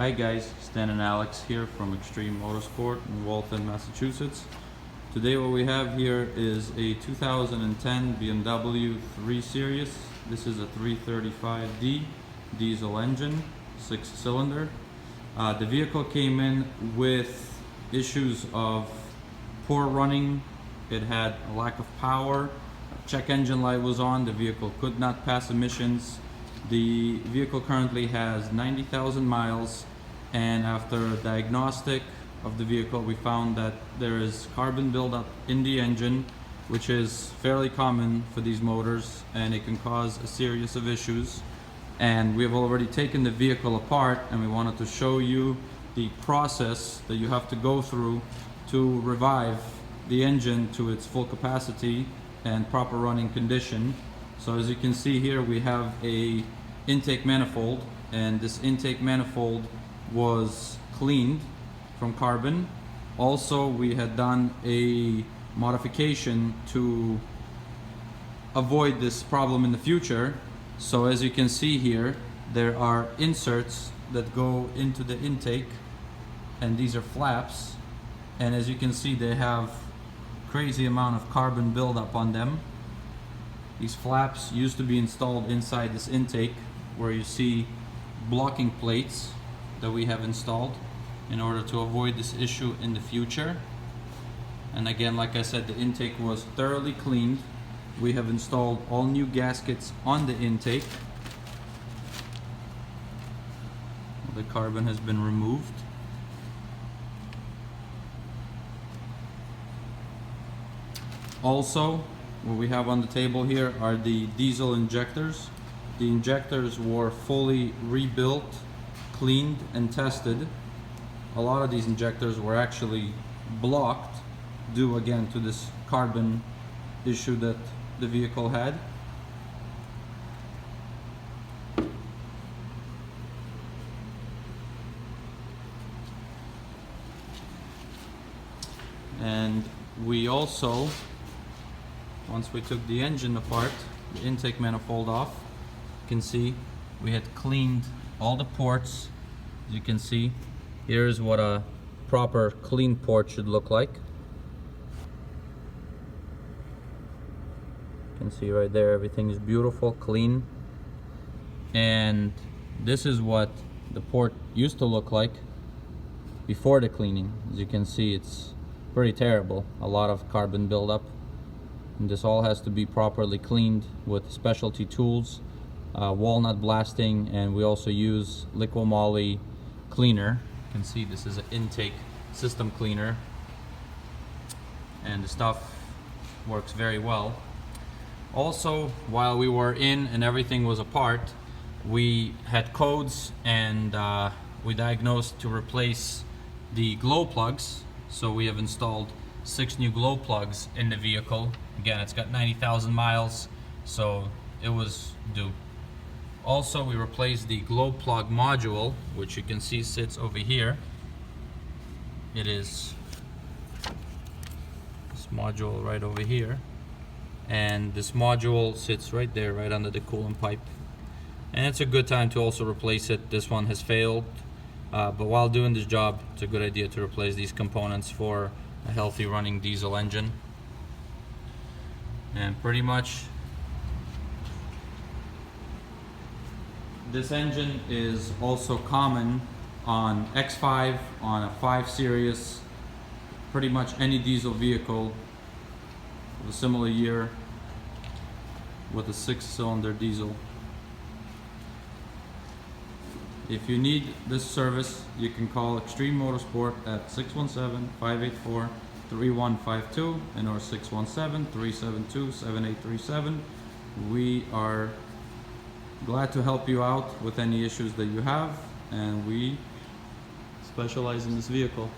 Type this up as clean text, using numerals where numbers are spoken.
Hi guys, Stan and Alex here from Extreme Motorsport in Waltham, Massachusetts. Today what we have here is a 2010 BMW 3 Series. This is a 335D diesel engine, 6-cylinder. The vehicle came in with issues of poor running. It had a lack of power. Check engine light was on. The vehicle could not pass emissions. The vehicle currently has 90,000 miles, and after a diagnostic of the vehicle we found that there is carbon buildup in the engine, which is fairly common for these motors, and it can cause a series of issues. And we have already taken the vehicle apart, and we wanted to show you the process that you have to go through to revive the engine to its full capacity and proper running condition. So as you can see here, we have a intake manifold, and this intake manifold was cleaned from carbon. Also, we had done a modification to avoid this problem in the future. So as you can see here, there are inserts that go into the intake, and these are flaps, and as you can see they have crazy amount of carbon buildup on them. These flaps used to be installed inside this intake, where you see blocking plates that we have installed in order to avoid this issue in the future. And again, like I said, the intake was thoroughly cleaned. We have installed all new gaskets on the intake. The carbon has been removed. Also, what we have on the table here are the diesel injectors. The injectors were fully rebuilt, cleaned, and tested. A lot of these injectors were actually blocked due again to this carbon issue that the vehicle had. And we also, once we took the engine apart, the intake manifold off, you can see we had cleaned all the ports. As you can see, here's what a proper clean port should look like. You can see right there, everything is beautiful, clean. And this is what the port used to look like before the cleaning. As you can see, it's pretty terrible. A lot of carbon buildup. And this all has to be properly cleaned with specialty tools, walnut blasting, and we also use liquid moly cleaner. You can see this is an intake system cleaner, and the stuff works very well. Also, while we were in and everything was apart, we had codes, and we diagnosed to replace the glow plugs. So we have installed 6 new glow plugs in the vehicle. Again, it's got 90,000 miles, so it was due. Also, we replaced the glow plug module, which you can see sits over here. It is this module right over here, and this module sits right there, right under the coolant pipe. And it's a good time to also replace it. This one has failed, but while doing this job, it's a good idea to replace these components for a healthy running diesel engine. And pretty much this engine is also common on X5, on a 5 Series, pretty much any diesel vehicle of a similar year with a 6-cylinder diesel. If you need this service, you can call Extreme Motorsport at 617-584-3152 and or 617-372-7837. We are glad to help you out with any issues that you have, and we specialize in this vehicle.